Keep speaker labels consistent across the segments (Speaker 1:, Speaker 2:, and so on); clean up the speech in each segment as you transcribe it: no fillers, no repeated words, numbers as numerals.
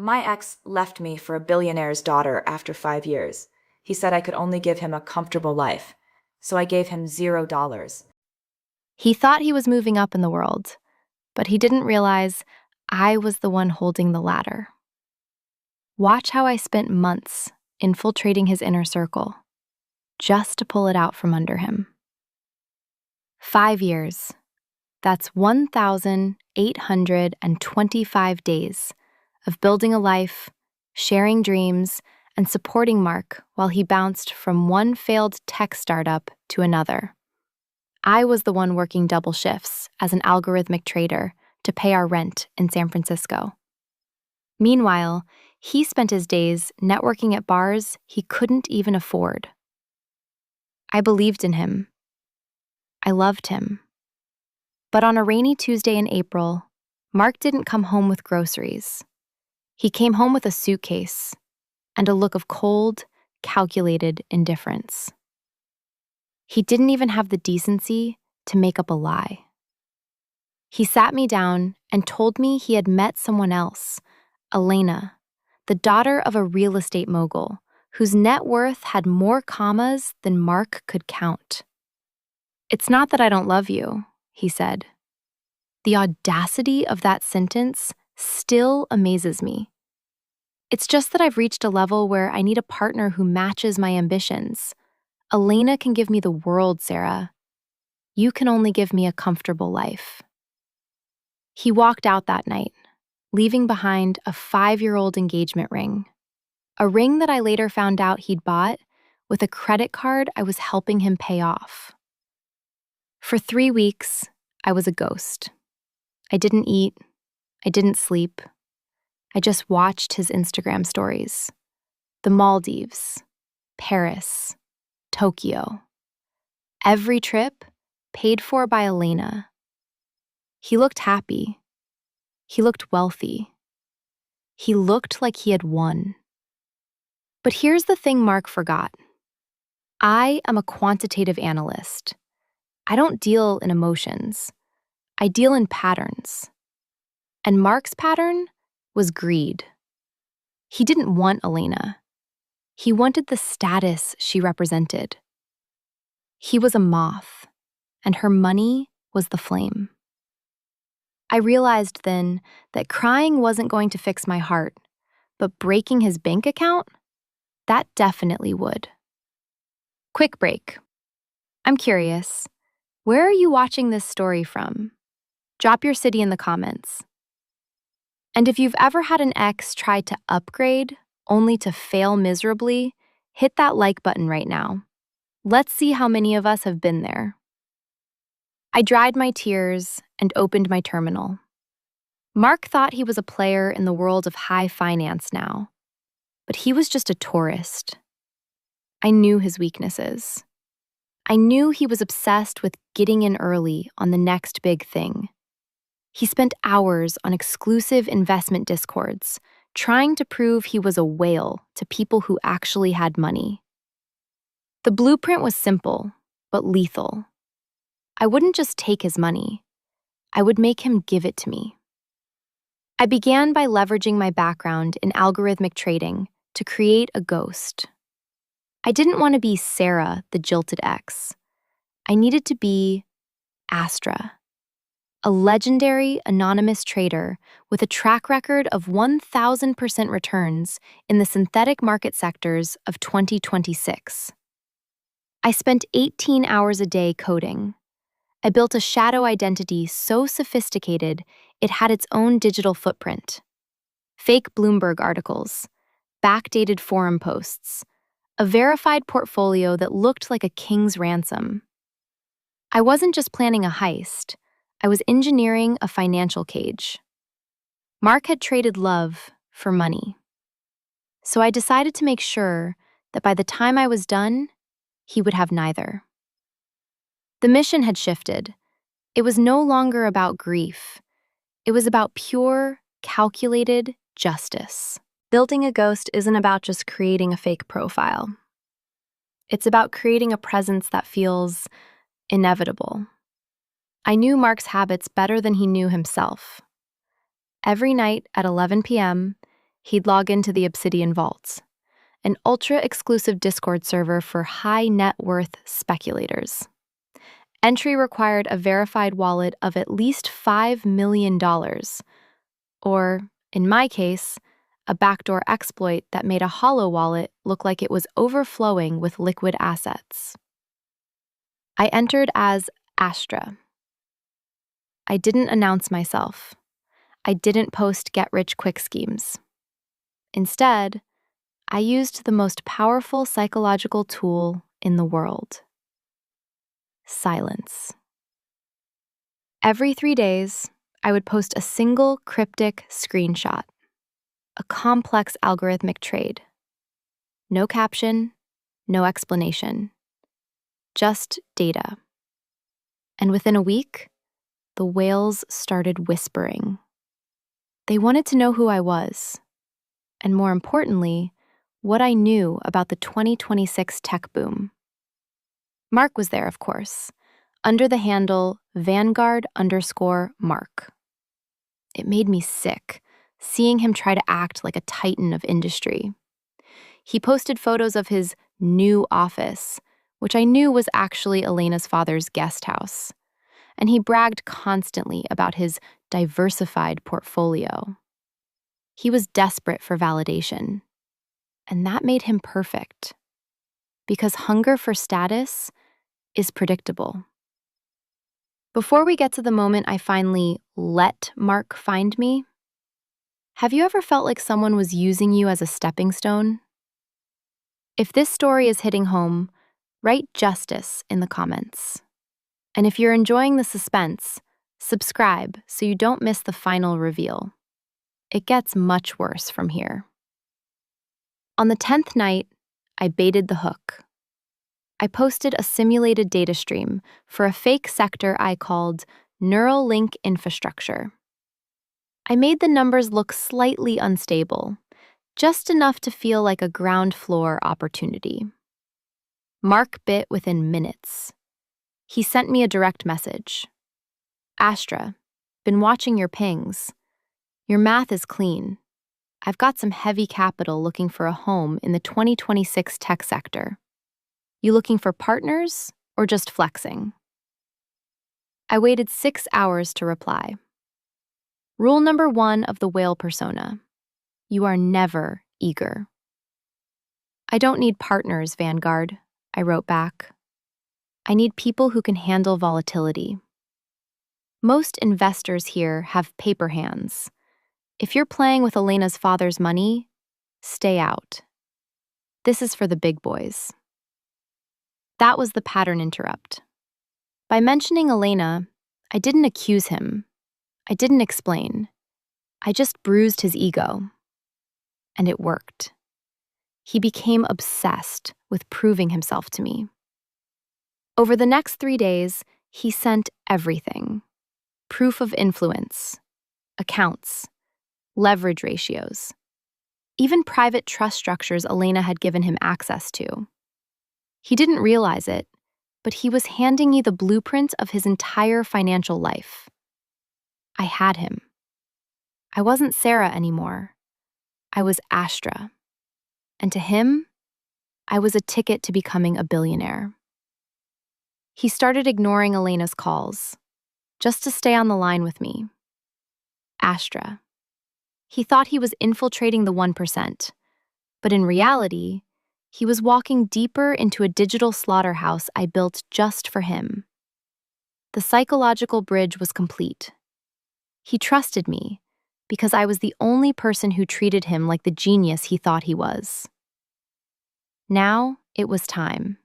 Speaker 1: My ex left me for a billionaire's daughter after 5 years. He said I could only give him a comfortable life, so I gave him $0.
Speaker 2: He thought he was moving up in the world, but he didn't realize I was the one holding the ladder. Watch how I spent months infiltrating his inner circle, just to pull it out from under him. 5 years. That's 1,825 days of building a life, sharing dreams, and supporting Mark while he bounced from one failed tech startup to another. I was the one working double shifts as an algorithmic trader to pay our rent in San Francisco. Meanwhile, he spent his days networking at bars he couldn't even afford. I believed in him. I loved him. But on a rainy Tuesday in April, Mark didn't come home with groceries. He came home with a suitcase and a look of cold, calculated indifference. He didn't even have the decency to make up a lie. He sat me down and told me he had met someone else, Elena, the daughter of a real estate mogul, whose net worth had more commas than Mark could count. "It's not that I don't love you," he said. The audacity of that sentence still amazes me. "It's just that I've reached a level where I need a partner who matches my ambitions. Elena can give me the world, Sarah. You can only give me a comfortable life." He walked out that night, leaving behind a 5-year-old engagement ring, a ring that I later found out he'd bought with a credit card I was helping him pay off. For 3 weeks, I was a ghost. I didn't eat. I didn't sleep. I just watched his Instagram stories. The Maldives, Paris, Tokyo. Every trip paid for by Elena. He looked happy. He looked wealthy. He looked like he had won. But here's the thing Mark forgot. I am a quantitative analyst. I don't deal in emotions. I deal in patterns. And Mark's pattern was greed. He didn't want Elena. He wanted the status she represented. He was a moth, and her money was the flame. I realized then that crying wasn't going to fix my heart, but breaking his bank account, that definitely would. Quick break. I'm curious, where are you watching this story from? Drop your city in the comments. And if you've ever had an ex try to upgrade only to fail miserably, hit that like button right now. Let's see how many of us have been there. I dried my tears and opened my terminal. Mark thought he was a player in the world of high finance now, but he was just a tourist. I knew his weaknesses. I knew he was obsessed with getting in early on the next big thing. He spent hours on exclusive investment discords, trying to prove he was a whale to people who actually had money. The blueprint was simple, but lethal. I wouldn't just take his money. I would make him give it to me. I began by leveraging my background in algorithmic trading to create a ghost. I didn't want to be Sarah, the jilted ex. I needed to be Astra, a legendary anonymous trader with a track record of 1,000% returns in the synthetic market sectors of 2026. I spent 18 hours a day coding. I built a shadow identity so sophisticated it had its own digital footprint. Fake Bloomberg articles, backdated forum posts, a verified portfolio that looked like a king's ransom. I wasn't just planning a heist. I was engineering a financial cage. Mark had traded love for money. So I decided to make sure that by the time I was done, he would have neither. The mission had shifted. It was no longer about grief. It was about pure, calculated justice. Building a ghost isn't about just creating a fake profile. It's about creating a presence that feels inevitable. I knew Mark's habits better than he knew himself. Every night at 11 p.m., He'd log into the Obsidian Vaults, an ultra-exclusive Discord server for high-net-worth speculators. Entry required a verified wallet of at least $5 million, or, in my case, a backdoor exploit that made a hollow wallet look like it was overflowing with liquid assets. I entered as Astra. I didn't announce myself. I didn't post get-rich-quick schemes. Instead, I used the most powerful psychological tool in the world: silence. Every 3 days, I would post a single cryptic screenshot, a complex algorithmic trade. No caption, no explanation, just data. And within a week, the whales started whispering. They wanted to know who I was, and more importantly, what I knew about the 2026 tech boom. Mark was there, of course, under the handle Vanguard_Mark. It made me sick, seeing him try to act like a titan of industry. He posted photos of his new office, which I knew was actually Elena's father's guest house, and he bragged constantly about his diversified portfolio. He was desperate for validation, and that made him perfect, because hunger for status is predictable. Before we get to the moment I finally let Mark find me, have you ever felt like someone was using you as a stepping stone? If this story is hitting home, write justice in the comments. And if you're enjoying the suspense, subscribe so you don't miss the final reveal. It gets much worse from here. On the 10th night, I baited the hook. I posted a simulated data stream for a fake sector I called neural link infrastructure. I made the numbers look slightly unstable, just enough to feel like a ground floor opportunity. Mark bit within minutes. He sent me a direct message. Astra, been watching your pings. Your math is clean. I've got some heavy capital looking for a home in the 2026 tech sector. You looking for partners or just flexing? I waited 6 hours to reply. Rule number 1 of the whale persona: you are never eager. I don't need partners, Vanguard, I wrote back. I need people who can handle volatility. Most investors here have paper hands. If you're playing with Elena's father's money, stay out. This is for the big boys. That was the pattern interrupt. By mentioning Elena, I didn't accuse him. I didn't explain. I just bruised his ego. And it worked. He became obsessed with proving himself to me. Over the next 3 days, he sent everything: proof of influence, accounts, leverage ratios, even private trust structures Elena had given him access to. He didn't realize it, but he was handing me the blueprint of his entire financial life. I had him. I wasn't Sarah anymore. I was Astra. And to him, I was a ticket to becoming a billionaire. He started ignoring Elena's calls, just to stay on the line with me. Astra. He thought he was infiltrating the 1%, but in reality, he was walking deeper into a digital slaughterhouse I built just for him. The psychological bridge was complete. He trusted me because I was the only person who treated him like the genius he thought he was. Now it was time.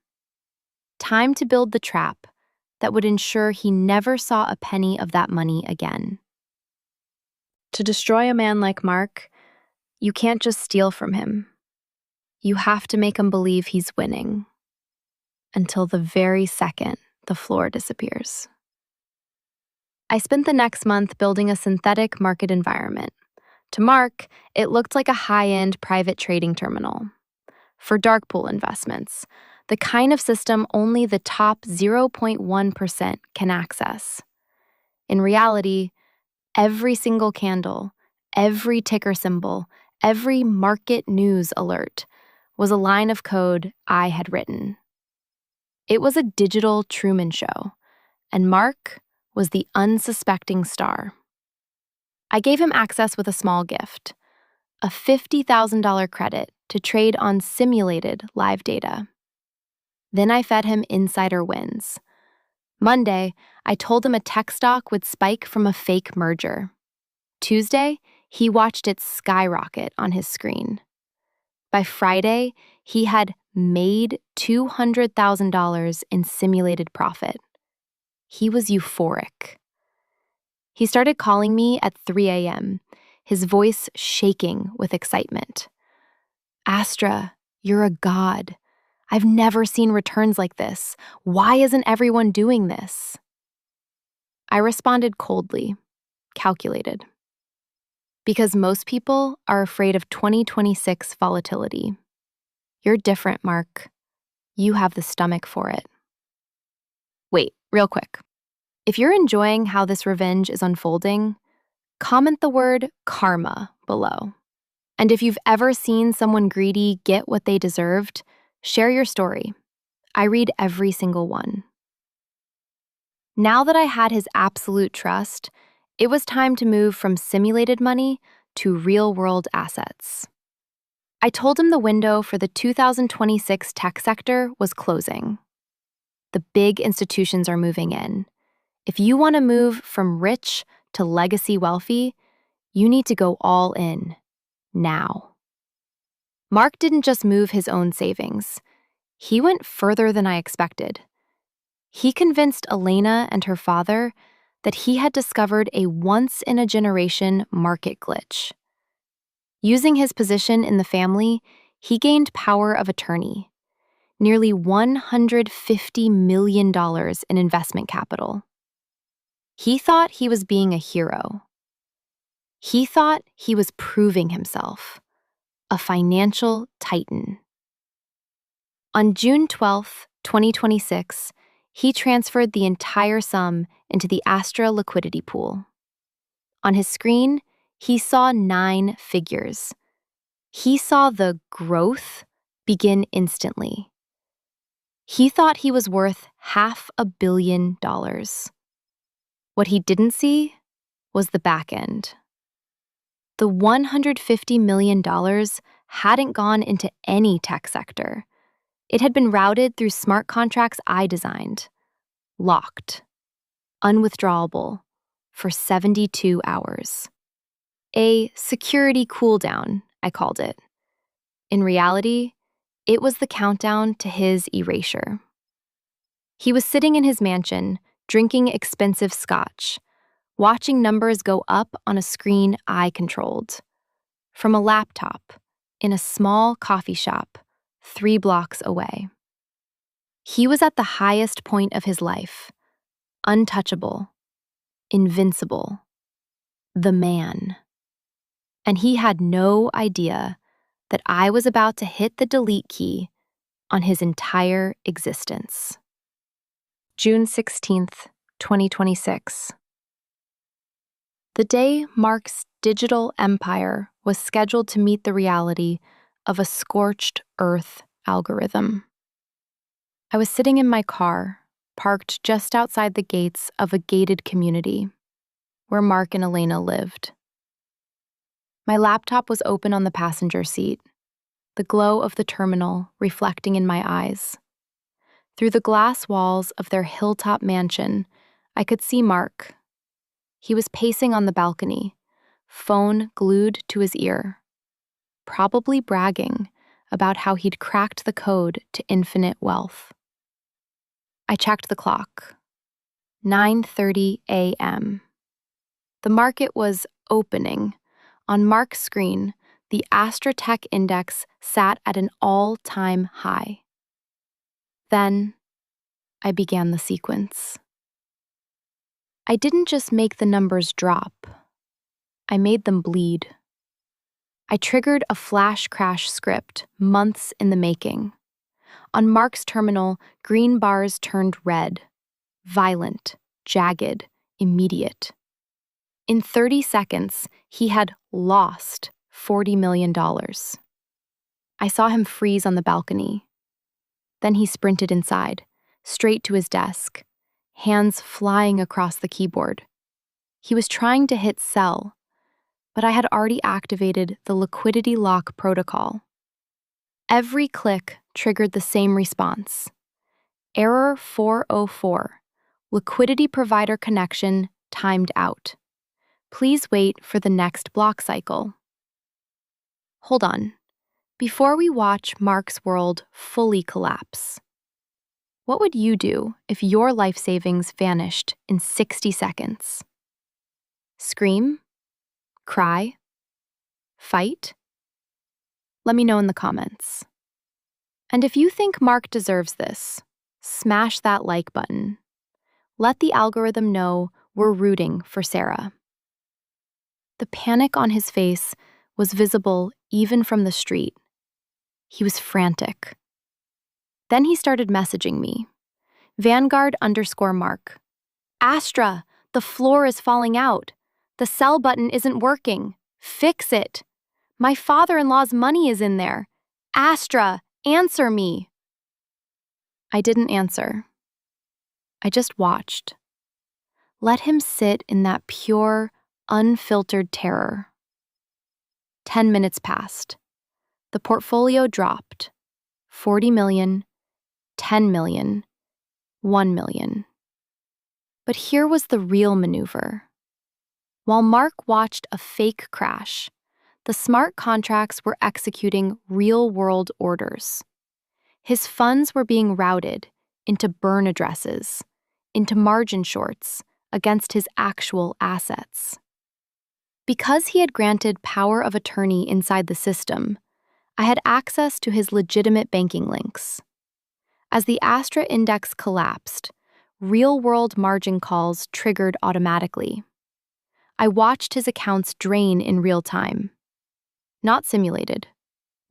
Speaker 2: Time to build the trap that would ensure he never saw a penny of that money again. To destroy a man like Mark, you can't just steal from him. You have to make him believe he's winning, until the very second the floor disappears. I spent the next month building a synthetic market environment. To Mark, it looked like a high-end private trading terminal. For dark pool investments, the kind of system only the top 0.1% can access. In reality, every single candle, every ticker symbol, Every market news alert was a line of code I had written. It was a digital Truman Show, and Mark was the unsuspecting star. I gave him access with a small gift, a $50,000 credit to trade on simulated live data. Then I fed him insider wins. Monday, I told him a tech stock would spike from a fake merger. Tuesday, he watched it skyrocket on his screen. By Friday, he had made $200,000 in simulated profit. He was euphoric. He started calling me at 3 a.m., his voice shaking with excitement. Astra, you're a god. I've never seen returns like this. Why isn't everyone doing this? I responded coldly, calculated. Because most people are afraid of 2026 volatility. You're different, Mark. You have the stomach for it. Wait, real quick. If you're enjoying how this revenge is unfolding, comment the word karma below. And if you've ever seen someone greedy get what they deserved, share your story. I read every single one. Now that I had his absolute trust, it was time to move from simulated money to real-world assets. I told him the window for the 2026 tech sector was closing. The big institutions are moving in. If you want to move from rich to legacy wealthy, you need to go all in, now. Mark didn't just move his own savings. He went further than I expected. He convinced Elena and her father that he had discovered a once-in-a-generation market glitch. Using his position in the family, he gained power of attorney, nearly $150 million in investment capital. He thought he was being a hero. He thought he was proving himself, a financial titan. On June 12, 2026, he transferred the entire sum into the Astra liquidity pool. On his screen, he saw 9 figures. He saw the growth begin instantly. He thought he was worth $500 million. What he didn't see was the back end. The $150 million hadn't gone into any tech sector. It had been routed through smart contracts I designed, locked, unwithdrawable, for 72 hours. A security cooldown, I called it. In reality, it was the countdown to his erasure. He was sitting in his mansion, drinking expensive scotch, watching numbers go up on a screen I controlled, from a laptop in a small coffee shop 3 blocks away. He was at the highest point of his life, untouchable, invincible, the man. And he had no idea that I was about to hit the delete key on his entire existence. June 16th, 2026. The day Mark's digital empire was scheduled to meet the reality of a scorched earth algorithm. I was sitting in my car, parked just outside the gates of a gated community where Mark and Elena lived. My laptop was open on the passenger seat, the glow of the terminal reflecting in my eyes. Through the glass walls of their hilltop mansion, I could see Mark. He was pacing on the balcony, phone glued to his ear, probably bragging about how he'd cracked the code to infinite wealth. I checked the clock. 9:30 a.m. The market was opening. On Mark's screen, the Astra Tech Index sat at an all-time high. Then, I began the sequence. I didn't just make the numbers drop. I made them bleed. I triggered a flash crash script months in the making. On Mark's terminal, green bars turned red, violent, jagged, immediate. In 30 seconds, he had lost $40 million. I saw him freeze on the balcony. Then he sprinted inside, straight to his desk, hands flying across the keyboard. He was trying to hit sell, but I had already activated the liquidity lock protocol. Every click triggered the same response. Error 404. Liquidity provider connection timed out. Please wait for the next block cycle. Hold on. Before we watch Mark's world fully collapse, what would you do if your life savings vanished in 60 seconds? Scream? Cry? Fight? Let me know in the comments. And if you think Mark deserves this, smash that like button. Let the algorithm know we're rooting for Sarah. The panic on his face was visible even from the street. He was frantic. Then he started messaging me. Vanguard_Mark. Astra, the floor is falling out. The sell button isn't working. Fix it. My father-in-law's money is in there. Astra, answer me. I didn't answer. I just watched. Let him sit in that pure, unfiltered terror. 10 minutes passed. The portfolio dropped. 40 million, 10 million, 1 million. But here was the real maneuver. While Mark watched a fake crash, the smart contracts were executing real-world orders. His funds were being routed into burn addresses, into margin shorts against his actual assets. Because he had granted power of attorney inside the system, I had access to his legitimate banking links. As the Astra index collapsed, real-world margin calls triggered automatically. I watched his accounts drain in real time. Not simulated.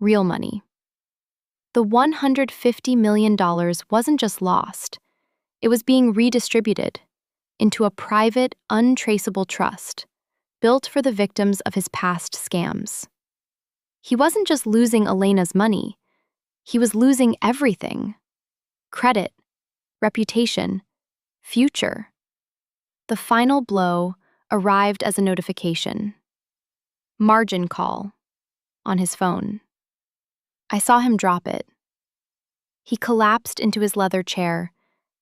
Speaker 2: Real money. The $150 million wasn't just lost. It was being redistributed into a private, untraceable trust built for the victims of his past scams. He wasn't just losing Elena's money. He was losing everything. Credit, reputation, future. The final blow arrived as a notification. Margin call on his phone. I saw him drop it. He collapsed into his leather chair,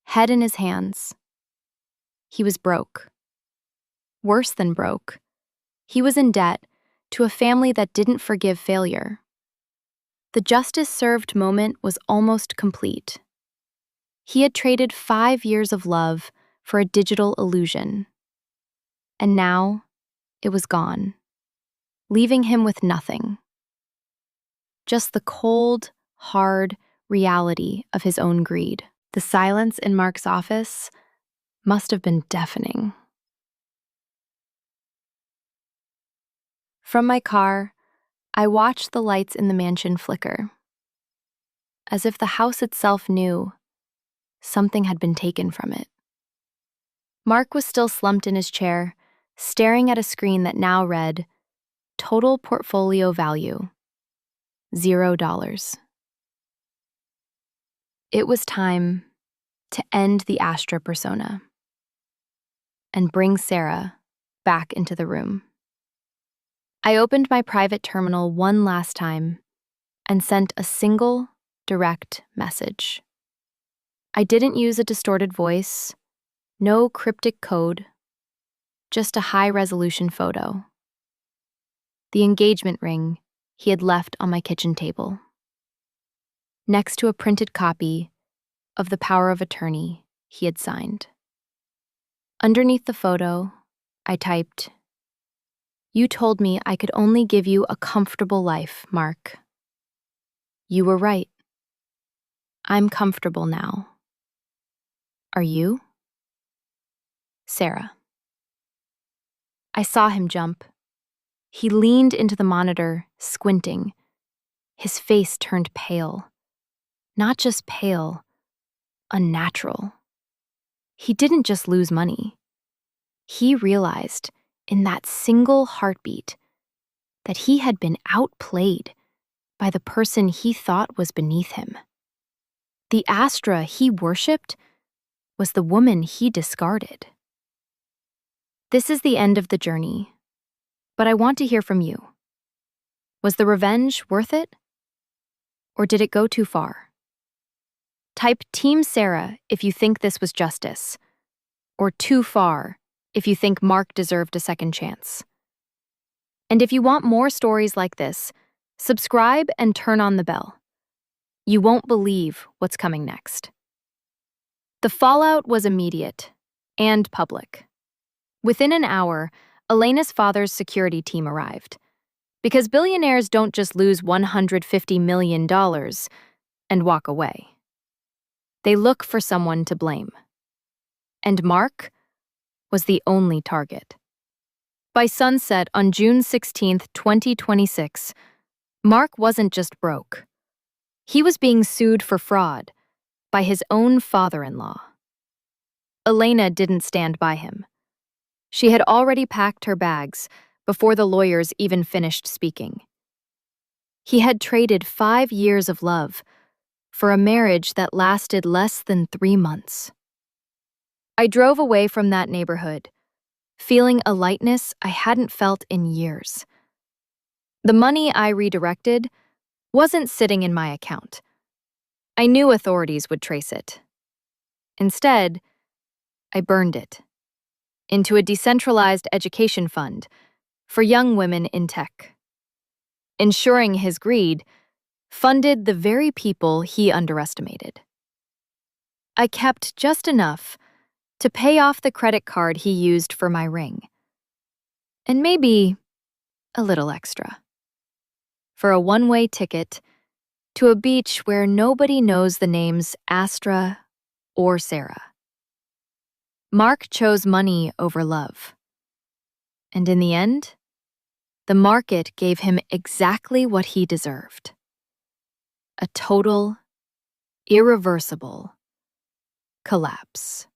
Speaker 2: head in his hands. He was broke. Worse than broke. He was in debt to a family that didn't forgive failure. The justice-served moment was almost complete. He had traded 5 years of love for a digital illusion. And now, it was gone, leaving him with nothing. Just the cold, hard reality of his own greed. The silence in Mark's office must have been deafening. From my car, I watched the lights in the mansion flicker. As if the house itself knew something had been taken from it. Mark was still slumped in his chair, staring at a screen that now read, Total portfolio value, $0. It was time to end the Astra persona and bring Sarah back into the room. I opened my private terminal one last time and sent a single, direct message. I didn't use a distorted voice, no cryptic code, just a high-resolution photo. The engagement ring he had left on my kitchen table, next to a printed copy of the power of attorney he had signed. Underneath the photo, I typed, You told me I could only give you a comfortable life, Mark. You were right. I'm comfortable now. Are you? Sarah. I saw him jump. He leaned into the monitor, squinting. His face turned pale. Not just pale, unnatural. He didn't just lose money. He realized, in that single heartbeat, that he had been outplayed by the person he thought was beneath him. The Astra he worshipped was the woman he discarded. This is the end of the journey, but I want to hear from you. Was the revenge worth it? Or did it go too far? Type Team Sarah if you think this was justice, or too far if you think Mark deserved a second chance. And if you want more stories like this, subscribe and turn on the bell. You won't believe what's coming next. The fallout was immediate and public. Within an hour, Elena's father's security team arrived. Because billionaires don't just lose $150 million and walk away. They look for someone to blame. And Mark was the only target. By sunset on June 16, 2026, Mark wasn't just broke. He was being sued for fraud by his own father-in-law. Elena didn't stand by him. She had already packed her bags before the lawyers even finished speaking. He had traded 5 years of love for a marriage that lasted less than 3 months. I drove away from that neighborhood, feeling a lightness I hadn't felt in years. The money I redirected wasn't sitting in my account. I knew authorities would trace it. Instead, I burned it into a decentralized education fund for young women in tech. Ensuring his greed funded the very people he underestimated. I kept just enough to pay off the credit card he used for my ring. And maybe a little extra. For a one-way ticket to a beach where nobody knows the names Astra or Sarah. Mark chose money over love. And in the end, the market gave him exactly what he deserved. A total, irreversible collapse.